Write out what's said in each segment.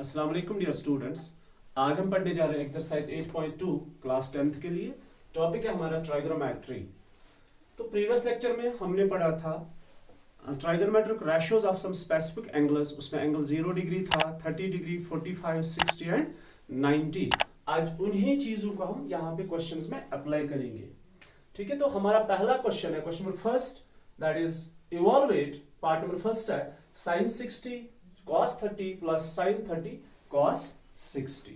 अस्सलाम वालेकुम dear students. आज हम पढ़ने जा रहे हैं एक्सरसाइज 8.2 क्लास 10th के लिए। टॉपिक है हमारा ट्राइगोनोमेट्री। तो प्रीवियस लेक्चर में हमने पढ़ा था trigonometric ratios of some specific angles. उसमें एंगल 0 डिग्री था, 30 डिग्री, 45, 60 एंड 90। आज उन्हीं चीजों को हम यहाँ पे क्वेश्चंस में अप्लाई करेंगे। ठीक है, तो हमारा पहला क्वेश्चन है question number first, that is evaluate. Part number first है sin 60 cos 30 plus sin 30 cos 60।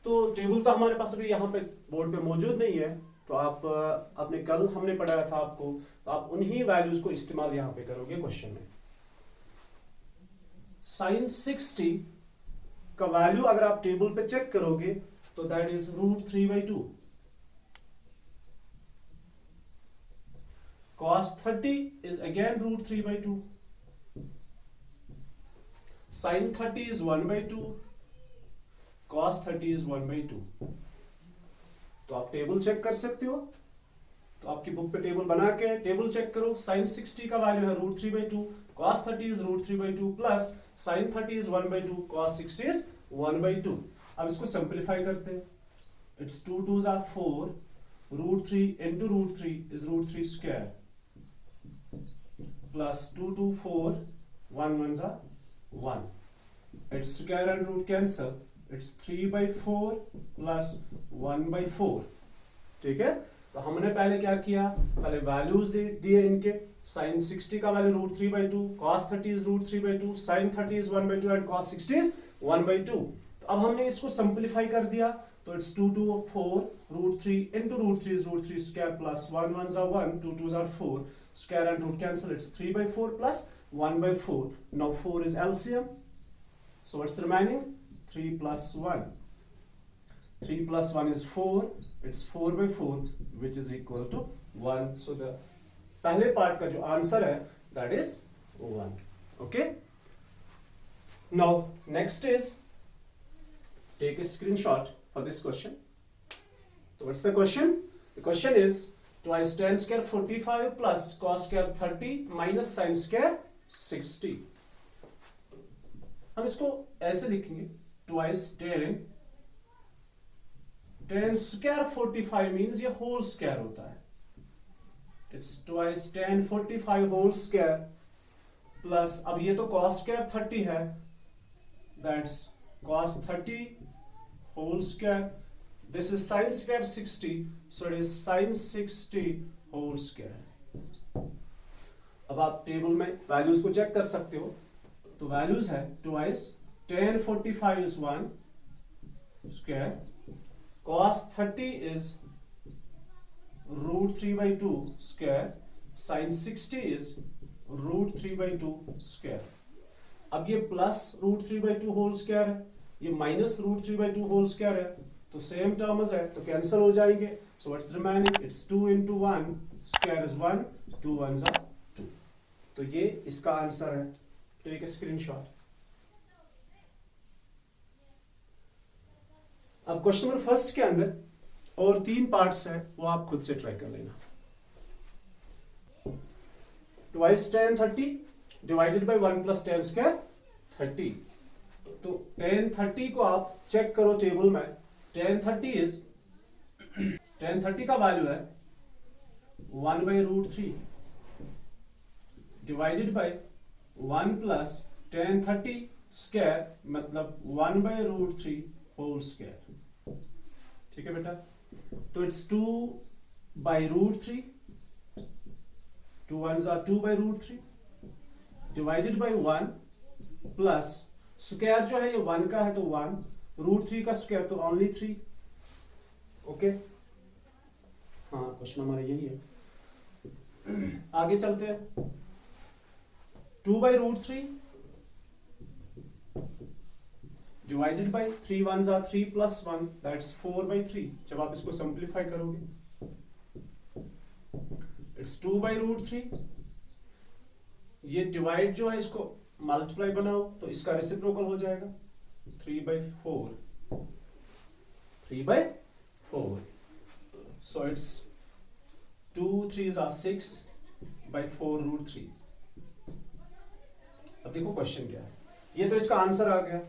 तो टेबल तो हमारे पास अभी यहाँ पे बोर्ड पे मौजूद नहीं है, तो आप अपने कल हमने पढ़ाया था आपको, तो आप उन्हीं वैल्यूज को इस्तेमाल यहाँ पे करोगे क्वेश्चन में। sin 60 का वैल्यू अगर आप टेबल पे चेक करोगे तो that is √3/2। cos 30 is again √3/2. sin 30 is 1/2. cos 30 is 1/2. तो आप टेबल चेक कर सकते हो। तो आपकी बुक पे टेबल बना के टेबल चेक करो। sin 60 का वैल्यू है √3/2, cos 30 is √3/2 plus sin 30 is 1/2, cos 60 is 1/2। अब इसको सिंपलीफाई करते हैं। It's 2 2s are 4, √3 into √3 is √3 square plus 2 2 4, 1 1s are 1. Its square and root cancel. It's 3/4 plus 1/4. ठीक है, तो हमने पहले क्या किया, पहले वैल्यूज दिए इनके। sin 60 का value √3/2, cos 30 is √3/2, sin 30 is 1/2 and cos 60 is 1/2। तो अब हमने इसको सिंपलीफाई कर दिया, तो it's 2 2 4, √3 into √3 is √3 square plus 1 1s are 1, 2 2s are 4, square and root cancel. It's 3/4 plus 1/4. Now 4 is LCM, so what's the remaining? 3 plus 1. 3 plus 1 is 4. It's 4/4, which is equal to 1. So the पहले part का जो answer है that is 1. Okay. Now next is take a screenshot for this question. So what's the question? The question is twice tan square 45 plus cos square 30 minus sin square 60। हम इसको ऐसे लिखेंगे, twice tan square 45 means ये whole square होता है। It's twice tan 45 whole square plus, अब ये तो cos square 30 है, that's cos 30 whole square. This is sin square 60, so it is sin 60 whole square. अब आप टेबल में वैल्यूज को चेक कर सकते हो। तो वैल्यूज है twice tan 45 is 1 square, cos 30 is √3/2 square, sin 60 is √3/2 square। अब ये प्लस √3/2 होल स्क्वायर है, ये माइनस √3/2 होल स्क्वायर है, तो सेम टर्म्स है तो कैंसिल हो जाएंगे। So what's remaining? It's 2 into 1 square is 1, 2 1s are 2। तो ये इसका आंसर है। Take a screenshot. अब क्वेश्चन नंबर फर्स्ट के अंदर और 3 पार्ट्स है, वो आप खुद से ट्राई कर लेना। Twice tan 30 divided by 1 plus tan square 30। तो tan 30 को आप चेक करो टेबल में। tan 30 का वैल्यू है 1/√3 divided by 1 plus tan 30 square, मतलब 1/√3 होल स्क्वायर। ठीक है बेटा, तो it's 2/√3, 2 1s are 2/√3 divided by 1 plus square जो है ये 1 का है तो 1, √3 का स्क्वायर तो ओनली 3। ओके, हाँ क्वेश्चन हमारा यही है। आगे चलते हैं। 2/√3 divided by 3 1s are 3 plus 1, that's 4/3। जब आप इसको सिंपलीफाई करोगे इट्स 2/√3। ये डिवाइड जो है इसको मल्टीप्लाई बनाओ तो इसका रेसिप्रोकल हो जाएगा 3/4, 3/4। So it's 2 3s are 6/4√3। अब देखो क्वेश्चन क्या है। ये तो इसका आंसर आ गया।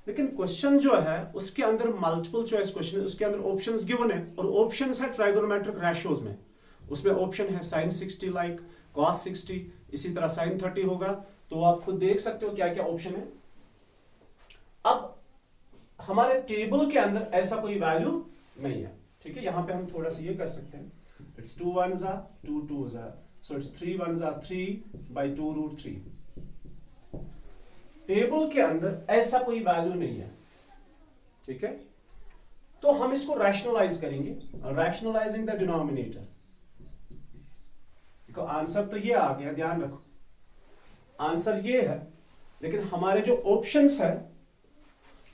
लेकिन क्वेश्चन जो है उसके अंदर मल्टीपल चॉइस क्वेश्चन है, उसके अंदर ऑप्शंस गिवन है और ऑप्शंस है ट्राइगोनोमेट्रिक रेशियोज में। उसमें ऑप्शन है sin 60 लाइक cos 60, इसी तरह sin 30 होगा। तो आप खुद देख सकते हो क्या क्या ऑप्शन है। अब हमारे टेबल के अंदर ऐसा कोई वैल्यू नहीं है, ठीक है। यहां पे हम थोड़ा सा ये कर सकते हैं, it's 2 1s are 2 2s are, so it's 3 1s are 3 by 2 root 3। Table के अंदर ऐसा कोई वैल्यू नहीं है, ठीक है। तो हम इसको रैशनलाइज करेंगे, रैशनलाइजिंग द डिनोमिनेटर। देखो आंसर तो ये आ गया, ध्यान रखो आंसर ये है, लेकिन हमारे जो ऑप्शंस है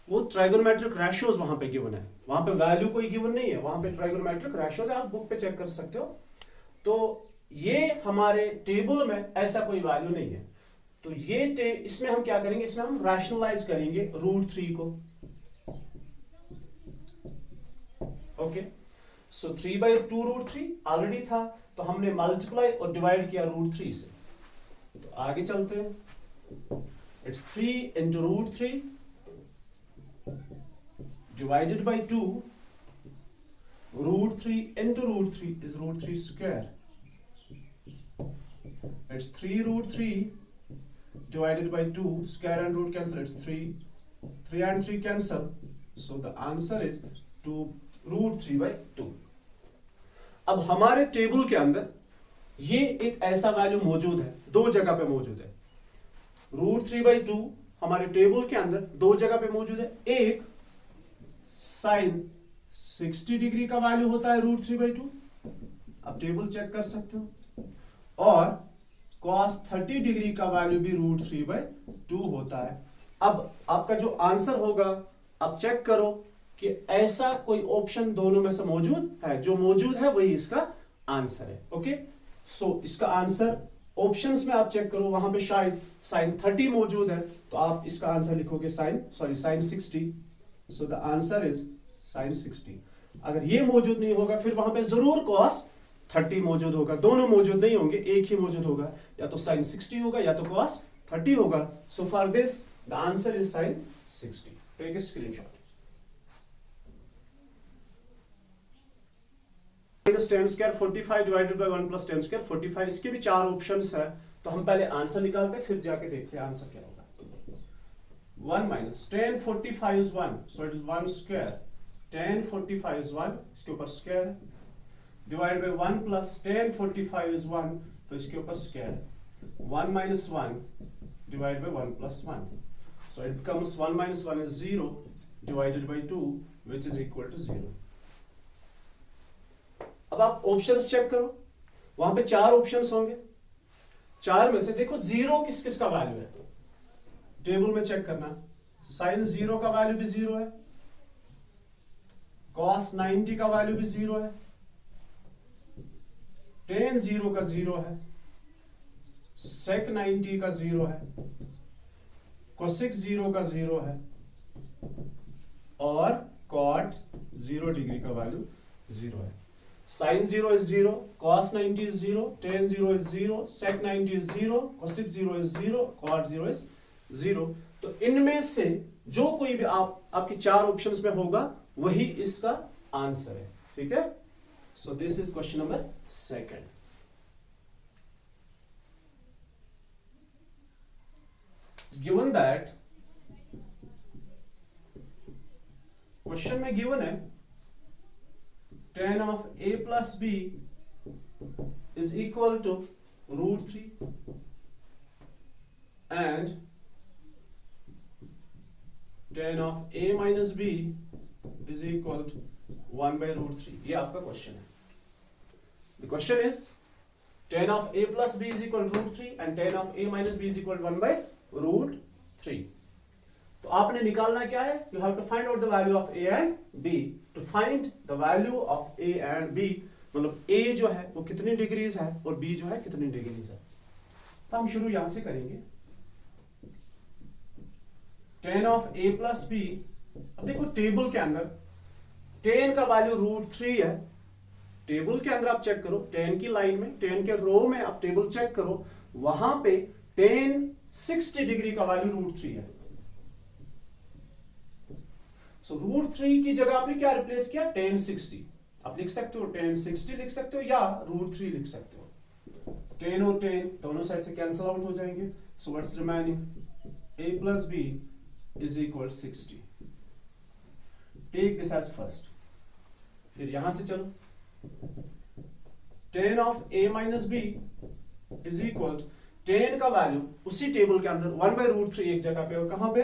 वो ट्राइगोनोमेट्रिक रेशियोज वहां पे गिवन है, वहां पे वैल्यू कोई गिवन नहीं है, वहां पे ट्राइगोनोमेट्रिक रेशियोज है, आप बुक पे चेक कर सकते हो। तो ये हमारे टेबल में ऐसा कोई वैल्यू नहीं है। तो ये इसमें हम क्या करेंगे, इसमें हम रैशनलाइज करेंगे √3 को। ओके, सो 3/2 √3 ऑलरेडी था, तो हमने मल्टीप्लाई और डिवाइड किया √3 से। तो आगे चलते हैं, it's 3 into √3 divided by 2, √3 into √3 is √3 square. It's 3 √3 divided by 2, square and root cancel, it's 3 and 3 cancel, so the answer is 2 √3/2। अब हमारे टेबल के अंदर ये एक ऐसा वैल्यू मौजूद है, दो जगह पे मौजूद है। √3/2 हमारे टेबल के अंदर दो जगह पे मौजूद है। एक sin 60 डिग्री का वैल्यू होता है √3/2, आप टेबल चेक कर सकते हो, और cos 30 डिग्री का वैल्यू भी √3/2 होता है। अब आपका जो आंसर होगा, आप चेक करो कि ऐसा कोई ऑप्शन दोनों में से मौजूद है, जो मौजूद है वही इसका आंसर है। ओके, सो इसका आंसर ऑप्शंस में आप चेक करो, वहां पे शायद sin 30 मौजूद है, तो आप इसका आंसर लिखोगे sin 60, so the answer is sin 60। अगर ये मौजूद नहीं होगा फिर वहां पे जरूर cos 30 मौजूद होगा, दोनों मौजूद नहीं होंगे, एक ही मौजूद होगा, या तो sin 60 होगा या तो cos 30 होगा। So for this the answer is sin 60। Take a screenshot. tan square 45 divided by 1 plus tan square 45, इसके भी चार ऑप्शंस है, तो हम पहले आंसर निकालते हैं, फिर जाके देखते हैं आंसर क्या होगा। 1 minus tan 45 is 1, so it is 1 square, tan 45 is 1, इसके ऊपर स्क्वायर है, divided by 1 plus tan 45 is 1, तो इसके ऊपर स्क्वायर है। 1 minus 1 divided by 1 plus 1, so it becomes 1 minus 1 is 0 divided by 2, which is equal to 0। अब आप options check करो, वहां पे चार ऑप्शंस होंगे, चार में से देखो जीरो किस किस का वैल्यू है, टेबल में चेक करना। sin 0 का वैल्यू भी 0 है, cos 90 का वैल्यू भी 0 है, tan 0 का 0 है, sec 90 का 0 है, cosec 0 का 0 है, और cot 0 डिग्री का वैल्यू 0 है। sin 0 is 0, cos 90 is 0, tan 0 is 0, sec 90 is 0, cosec 0 is 0, cot 0 is 0। तो इनमें से जो कोई भी आपकी चार ऑप्शंस में होगा वही इसका आंसर है, ठीक है। So this is question number 2। Given that, question में गिवन है tan of a plus b is equal to √3 and tan of a minus b is equal to 1/√3। ये आपका क्वेश्चन है। The question is tan of a plus b is equal to √3 and tan of a minus b is equal to 1/√3। तो आपने निकालना क्या है, you have to find out the value of a and b। To find the value of a and b, मतलब a जो है वो कितनी डिग्रीज है और b जो है कितनी डिग्रीज है। तो हम शुरू यहां से करेंगे। tan of a plus b, अब देखो टेबल के अंदर tan का वैल्यू √3 है, टेबल के अंदर आप चेक करो, tan की लाइन में, tan के रो में आप टेबल चेक करो, वहां पे tan 60 डिग्री का वैल्यू √3 है। सो √3 की जगह आपने क्या रिप्लेस किया, tan 60। आप लिख सकते हो tan 60 लिख सकते हो या √3 लिख सकते हो। tan और tan दोनों साइड से कैंसिल आउट हो जाएंगे। So what's remaining, a plus b is equal 60। Take this as first. फिर यहां से चलो, tan of a minus b is equal, tan का वैल्यू उसी टेबल के अंदर 1/√3 एक जगह पे और कहां पे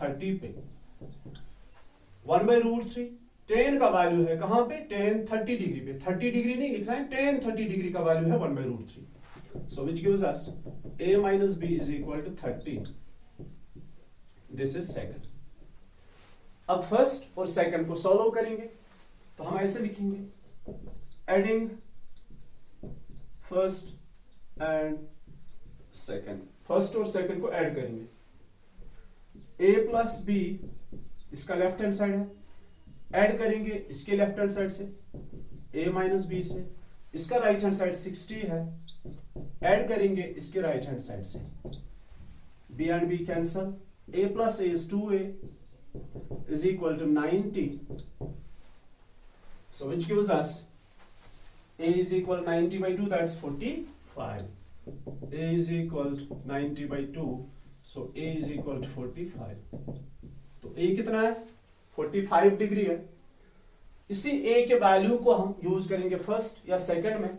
30 पे 1/√3। tan का वैल्यू है कहां पे, tan 30 डिग्री पे, 30 डिग्री नहीं लिखना है, tan 30 डिग्री का वैल्यू है 1/√3। So which gives us a minus b is equal to 30। This is second. अब फर्स्ट और सेकंड को सॉल्व करेंगे तो हम ऐसे लिखेंगे, adding first and second. First और सेकंड को ऐड करेंगे, a प्लस बी इसका लेफ्ट हैंड साइड है, ऐड करेंगे इसके लेफ्ट हैंड साइड से a माइनस बी से, इसका राइट हैंड साइड 60 है, ऐड करेंगे इसके राइट हैंड साइड से, b and b cancel, a plus a is 2a is equal to 90. So which gives us a is equal 90 by 2, that's 45. A is equal to 90 by 2, so a is equal to 45. तो a कितना है, 45 degree है। इसी a के value को हम use करेंगे first या सेकंड में।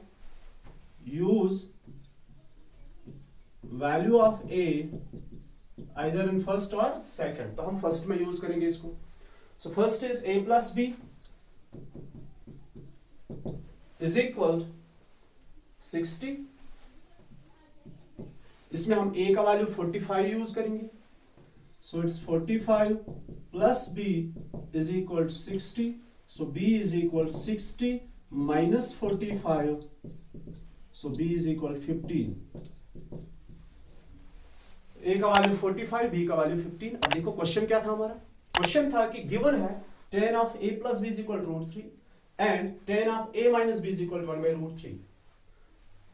Use value of a either in first or second, तो हम फर्स्ट में यूज करेंगे इसको। So first is a plus b is equal 60। इसमें हम a का वैल्यू 45 यूज करेंगे, so it's 45 plus b is equal 60। So b is equal 60 minus 45, so b is equal 15। a का वैल्यू 45, b का value 15। अब देखो क्वेश्चन क्या था हमारा, क्वेश्चन था कि गिवन है tan of a plus b is equal √3 and tan of a minus b is equal 1/√3।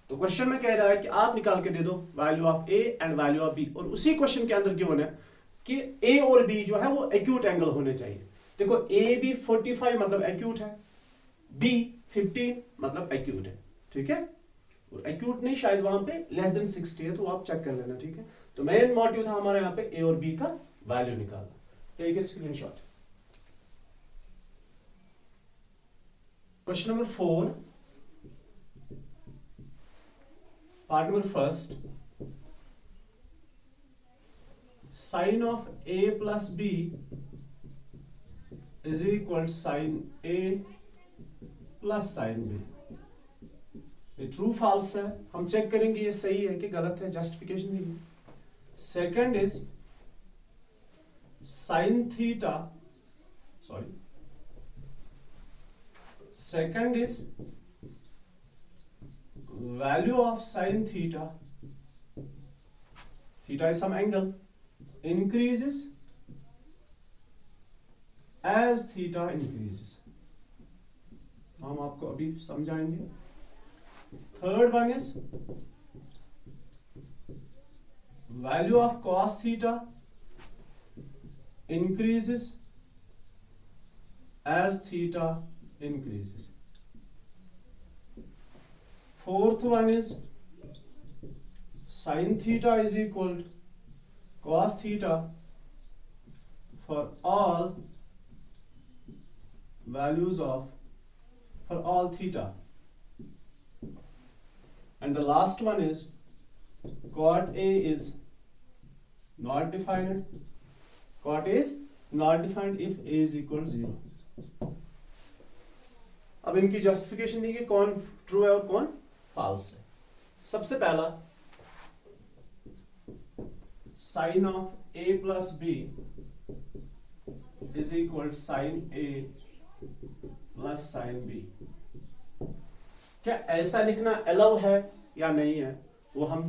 तो क्वेश्चन में कह रहा है कि आप निकाल के दे दो value of a and value of b, और उसी क्वेश्चन के अंदर गिवन है कि a और b जो है वो एक्यूट एंगल होने चाहिए। देखो a b 45 मतलब एक्यूट है, b 15 मतलब एक्यूट है, ठीक है। और एक्यूट नहीं, शायद वहां पे लेस देन 60 है, तो आप चेक कर लेना, ठीक है। तो मेन मोटिव था हमारे यहाँ पे a और b का वैल्यू निकालना। Take a screenshot. Question number 4, part number first, sine of a plus b is equal sine a plus sine b। ये ट्रू फॉल्स है, हम चेक करेंगे ये सही है कि गलत है, जस्टिफिकेशन नहीं है। Second is sine theta, sorry, second is value of sine theta, theta is some angle, increases as theta increases. हम आपको अभी समझाएंगे। Third one is value of cos theta increases as theta increases. Fourth one is sin theta is equal to cos theta for all values of, for all theta. And the last one is cot A is not defined. Cot A is not defined if A is equal to 0. अब इनकी justification दी कि कौन true है और कौन false है। सबसे पहला, sine of A plus B is equal sine A plus sine B। क्या ऐसा लिखना अलाउ है या नहीं है, वो हम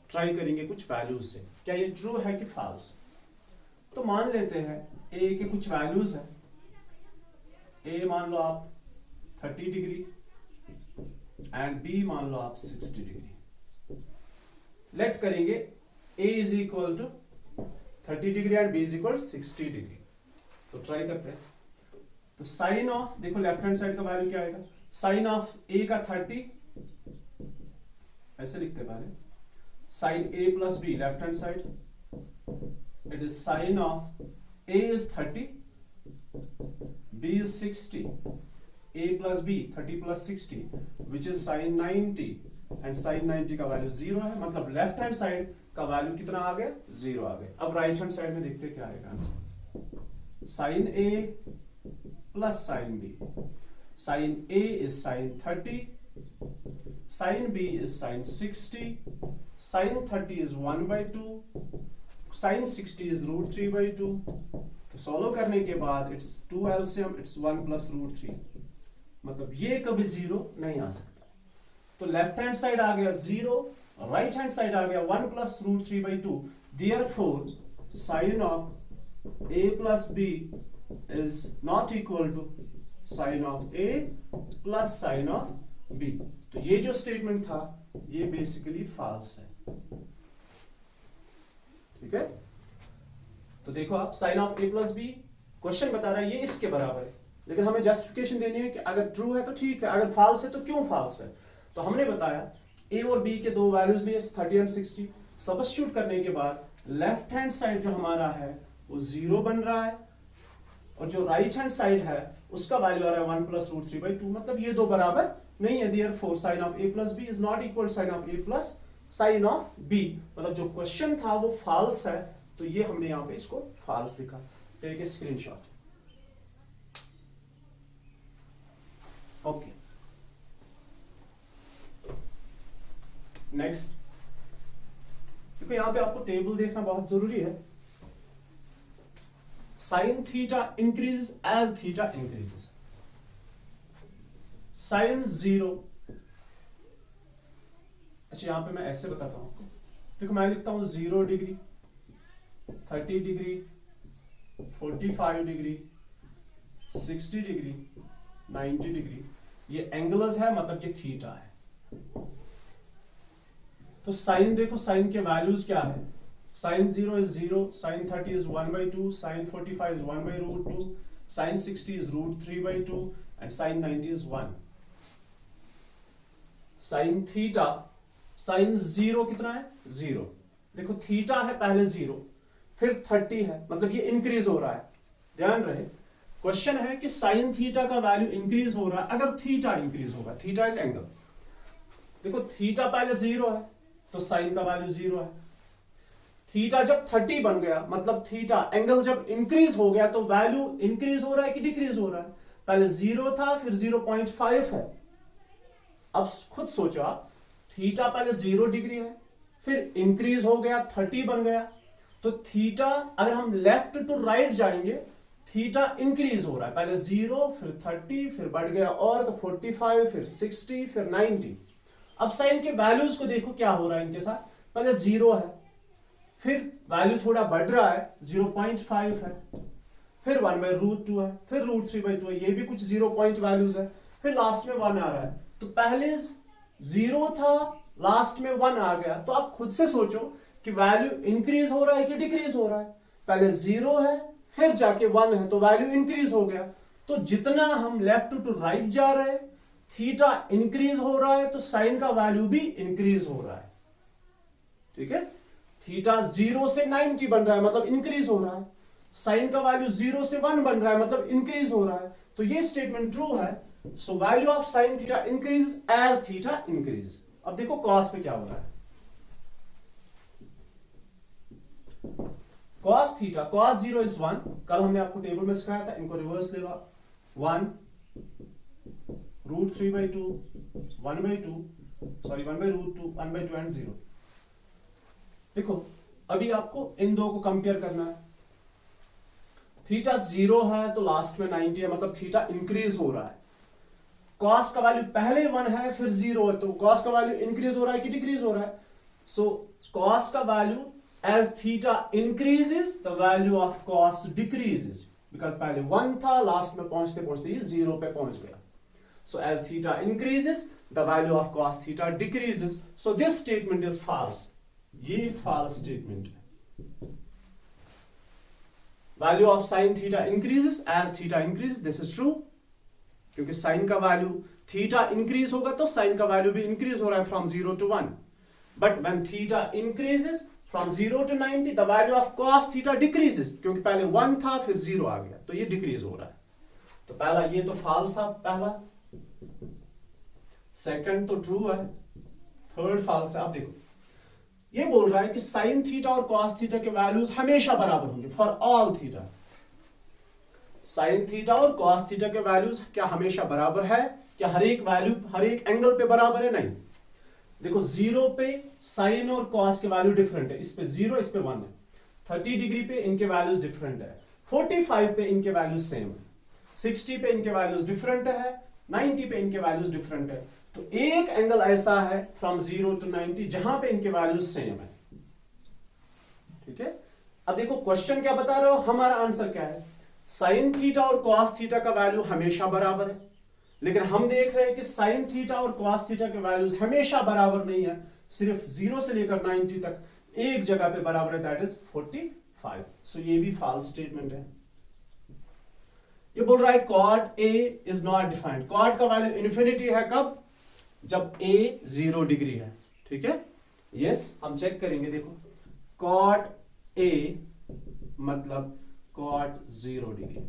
ट्राई करेंगे कुछ वैल्यूज से, क्या ये ट्रू है कि फॉल्स। तो मान लेते हैं a के कुछ वैल्यूज है, a मान लो आप 30 डिग्री एंड b मान लो आप 60 डिग्री। लेट करेंगे a is equal to 30 degree and b is equal 60 degree. तो ट्राई करते हैं। तो साइन ऑफ, देखो लेफ्ट हैंड साइड का वैल्यू क्या आएगा, साइन ऑफ ए का 30, ऐसे लिखते पहले, sine A plus B left hand side, it is sine of A is 30, b is 60, a plus b 30 plus 60 which is sin 90 and sin 90 का value 0 है, मतलब लेफ्ट हैंड साइड का वैल्यू कितना आ गया, 0 आ गया। अब राइट हैंड साइड में देखते हैं क्या आएगा answer, sin a plus sin b, sin a is sin 30, sin b is sin 60, sin 30 is 1/2, sin 60 is √3/2। तो सॉल्व करने के बाद इट्स 2 एलसीएम, इट्स 1 + √3, मतलब ये कभी 0 नहीं आ सकता। तो लेफ्ट हैंड साइड आ गया 0, राइट हैंड साइड आ गया 1 + √3/2, therefore sine of a plus b is not equal to sine of a plus sine of b। तो ये जो स्टेटमेंट था ये बेसिकली फॉल्स है, ठीक है। तो देखो आप, sine of a plus b, question बता रहा है ये इसके बराबर है, लेकिन हमें जस्टिफिकेशन देनी है कि अगर ट्रू है तो ठीक है, अगर फॉल्स है तो क्यों फॉल्स है। तो हमने बताया a और b के दो वैल्यूज लिए 30 और 60, सब्स्टिट्यूट करने के बाद लेफ्ट हैंड साइड जो हमारा है वो 0 बन रहा है, और जो राइट हैंड साइड है उसका वैल्यू आ रहा है 1 + √3/2, मतलब ये दो बराबर नहीं है। Therefore sine of a plus b is not equal sine of a plus sine of b, मतलब जो क्वेश्चन था वो फॉल्स है। तो ये हमने यहां पे इसको फॉल्स लिखा। Take a screenshot. Okay, next देखो यहां पे आपको टेबल देखना बहुत जरूरी है। Sine theta increases as theta increases, sine 0, अच्छा यहां पे मैं ऐसे बताता हूं आपको, देखो मैं लिखता हूं 0 degree, 30 degree, 45 degree, 60 degree, 90 degree, ये एंगल्स है, मतलब ये थीटा है। तो साइन देखो, साइन के वैल्यूज क्या है, sine 0 is 0, sine 30 is 1/2, sine 45 is 1/√2, sine 60 is √3/2 and sine 90 is 1। Sine theta, sine 0 कितना है, 0, देखो थीटा है पहले 0, फिर 30 है, मतलब ये इंक्रीज हो रहा है। ध्यान रहे, क्वेश्चन है कि साइन थीटा का वैल्यू इंक्रीज हो रहा है अगर थीटा इंक्रीज होगा, थीटा इज एंगल। देखो थीटा पहले 0 है तो साइन का वैल्यू 0 है, थीटा जब 30 बन गया मतलब थीटा एंगल जब इंक्रीज हो गया तो वैल्यू इंक्रीज हो रहा है कि डिक्रीज हो रहा है, पहले 0 था फिर 0.5 है। अब खुद सोचो आप, थीटा पहले 0 डिग्री है, फिर इंक्रीज हो गया 30 बन गया, तो थीटा अगर हम लेफ्ट टू राइट जाएंगे थीटा इंक्रीज हो रहा है, पहले 0 फिर 30 फिर बढ़ गया और तो 45 फिर 60 फिर 90। अब साइन के वैल्यूज को देखो क्या हो रहा है इनके साथ, पहले 0 है, फिर वैल्यू थोड़ा बढ़ रहा है 0.5 है, फिर 1/√2 है, फिर √3/2 है, ये भी कुछ 0 पॉइंट वैल्यूज है, फिर लास्ट में 1 आ रहा है। तो पहले 0 था, लास्ट में 1 आ गया, तो आप खुद से सोचो कि वैल्यू इंक्रीज हो रहा है कि डिक्रीज हो रहा है। पहले 0 है फिर जाके 1 है तो वैल्यू इंक्रीज हो गया। तो जितना हम लेफ्ट टू राइट जा रहे हैं थीटा इंक्रीज हो रहा है तो साइन का वैल्यू भी इंक्रीज हो रहा है, ठीक है। थीटा 0 से 90 बन रहा है मतलब इंक्रीज हो रहा है, साइन का वैल्यू 0 से 1 बन रहा है मतलब इंक्रीज हो रहा है। तो ये स्टेटमेंट ट्रू है। So value of sine theta increase as theta increase. अब देखो कॉस में क्या हो रहा है, cos थीटा, cos 0 इज 1, कल हमने आपको टेबल में सिखाया था, इनको रिवर्स ले लो, 1 √3/2 1/2 सॉरी 1/√2 1/2 एंड 0। देखो अभी आपको इन दो को कंपेयर करना है, थीटा 0 है तो लास्ट में 90 है मतलब थीटा इंक्रीज हो रहा है, cos का वैल्यू पहले 1 है फिर 0 है तो cos का वैल्यू इंक्रीज हो रहा है कि डिक्रीज हो रहा है। सो cos का value as theta increases the value of cos decreases, because पहले 1 था लास्ट में पहुंचते पहुंचते ये 0 पे पहुंच गया। So as theta increases the value of cos theta decreases, so this statement is false। ये false statement है। Value of sine theta increases as theta increase, this is true, क्योंकि साइन का वैल्यू थीटा इंक्रीज होगा तो sign का value भी increase हो रहा है from 0 to 1. But when theta increases from 0 to 90 the value of cos theta decreases, क्योंकि पहले 1 था फिर 0 आ गया तो ये डिक्रीज हो रहा है. तो पहला ये तो फॉल्स है, पहला. सेकंड तो ट्रू है, थर्ड फॉल्स है. आप देखो ये बोल रहा है कि साइन थीटा और cos थीटा के वैल्यूज हमेशा बराबर होंगे for all theta. Sine theta और cos थीटा के वैल्यूज क्या हमेशा बराबर है? क्या हर एक वैल्यू हर एक एंगल पे बराबर है? नहीं. देखो 0 पे साइन और cos के वैल्यू डिफरेंट है, इस पे 0 इस पे 1 है. 30 डिग्री पे इनके वैल्यूज डिफरेंट है, 45 पे इनके वैल्यूज सेम है, 60 पे इनके वैल्यूज डिफरेंट है, 90 पे इनके वैल्यूज डिफरेंट है. तो एक एंगल ऐसा है फ्रॉम 0 to 90 जहां पे इनके वैल्यूज सेम है. ठीक है. अब देखो क्वेश्चन क्या बता रहे हो, हमारा आंसर क्या है? साइन थीटा और cos थीटा का वैल्यू हमेशा बराबर है, लेकिन हम देख रहे हैं कि साइन थीटा और cos थीटा के वैल्यूज हमेशा बराबर नहीं है, सिर्फ 0 से लेकर 90 तक एक जगह पे बराबर है, दैट इज 45. सो ये भी फॉल्स स्टेटमेंट है. ये बोल रहा है cot A is not defined. cot का वैल्यू इन्फिनिटी है कब? जब A 0 डिग्री है. ठीक है. यस, हम चेक करेंगे. देखो cot A मतलब cot 0 डिग्री.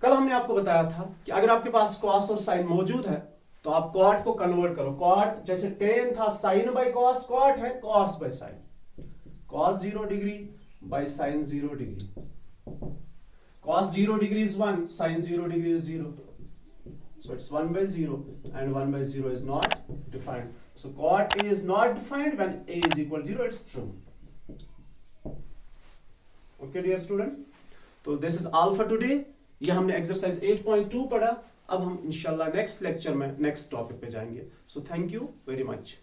कल हमने आपको बताया था कि अगर आपके पास cos और sin मौजूद है तो आप cot को कन्वर्ट करो. cot जैसे tan था sin by cos, cot है cos by sin. cos 0 degree by sin 0 degree. cos 0 degree is 1, sin 0 degree is 0. So it's 1 by 0 and 1 by 0 is not defined. So cot A is not defined when A is equal to 0, it's true. Okay dear student. तो this is all for today. ये हमने exercise 8.2 पढ़ा. अब हम इंशाल्लाह next lecture में next topic पे जाएंगे. So thank you very much.